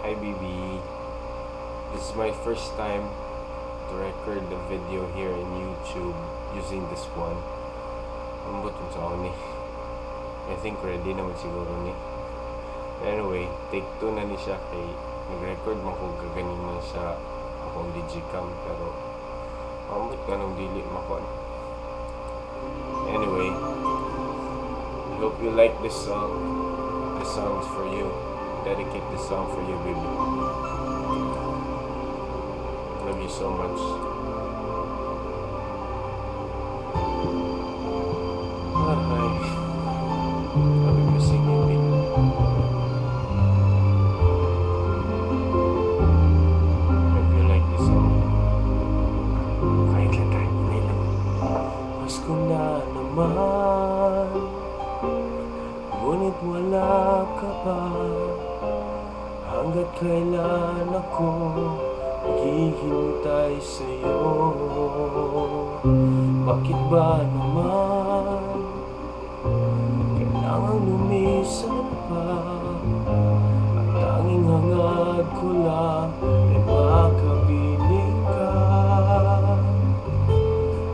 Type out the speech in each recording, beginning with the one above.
Hi BB. This is my first time to record the video here in YouTube using this one. Ang butong sa ako ni. I think ready naman siguro ni. Anyway, take 2 na ni siya kay nag-record man ko gaganina sa akong digicam pero ambot ka nung dili makon. Anyway, I hope you like this song. This song is for you. Dedicate this song for you, baby. Love you so much. Hi. I'll be missing you, baby. Hope you like this song. Kahit lang tayo, hindi lang. Pasko na naman, ngunit wala ka pa. Hanggat kailan ako maghihintay sa'yo? Bakit ba naman kailangang lumisan pa? Ang tanging hangad ko lang ay makapiling ka.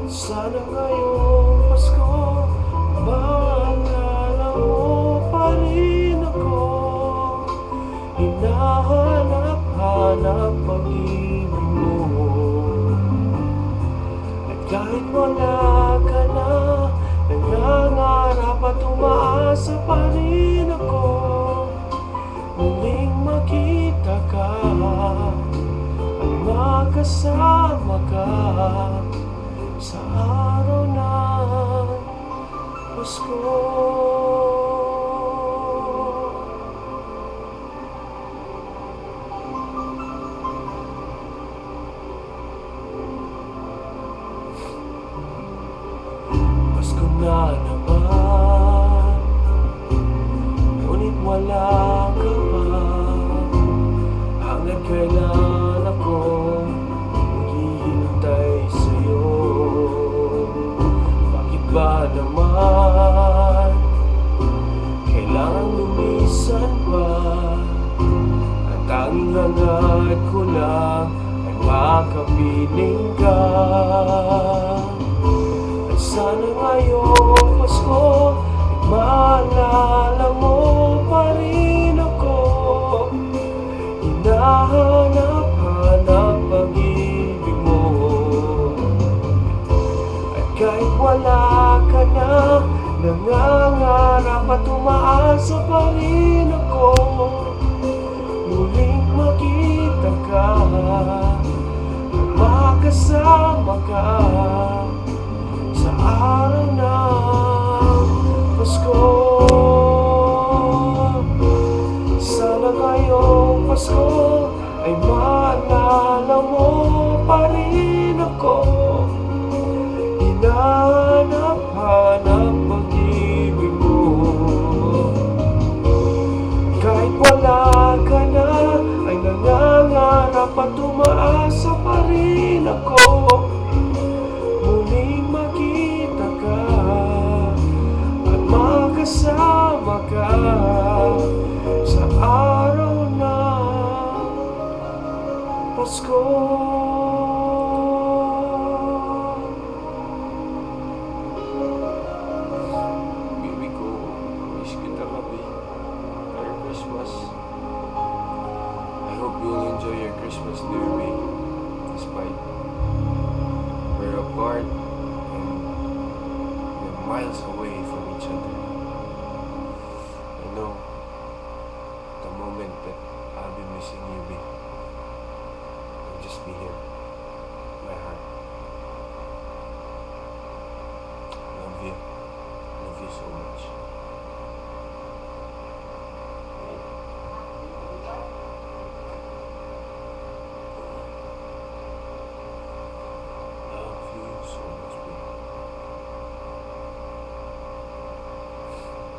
Sana ngayong Pasko maalala mo pa rin ako. Hinahanap-hanap pag-ibig mo. At kahit wala ka na, nangangarap at umaasa pa rin ako. Muling makita ka at makasama ka sa araw ng Pasko. Pasko na naman, ngunit wala ka pa. Hanggang kailan ako maghihintay sa'yo? Bakit ba naman kailangan lumisan pa? Ang tanging hangad ko lang ay makapiling ka. Sana ngayong Pasko ay maalala mo pa rin ako. Hinahanap-hanap pag-ibig mo. At kahit wala ka na, nangangarap at umaasa pa rin ako. Muling makita ka at makasama ka sa araw ng Pasko. Sana ngayong Pasko ay maalala mo pa rin ako. Hinahanap-hanap pag-ibig mo. Kahit wala ka na, ay nangangarap at umaasa pa rin ako. Muling makita ka at makasama ka sa araw ng Pasko. Baby ko, miss kita kami. Merry Christmas. I hope you'll enjoy your Christmas New Year, despite we're apart and we're miles away from each other. I know the moment that I'll be missing you, babe. You'll just be here, in my heart. Love you. Love you so much. Love you so much, babe.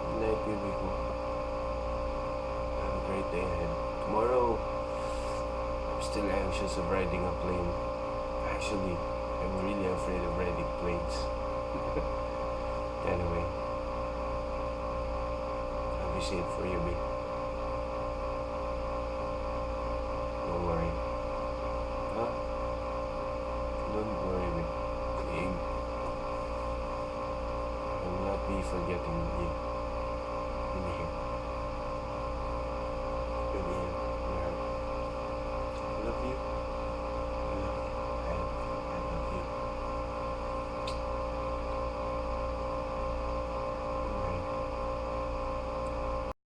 Good night, baby ko. Have a great day ahead. Tomorrow, I'm still anxious of riding a plane. Actually, I'm really afraid of riding planes. Anyway, I'll be safe for you, babe. forgetting you.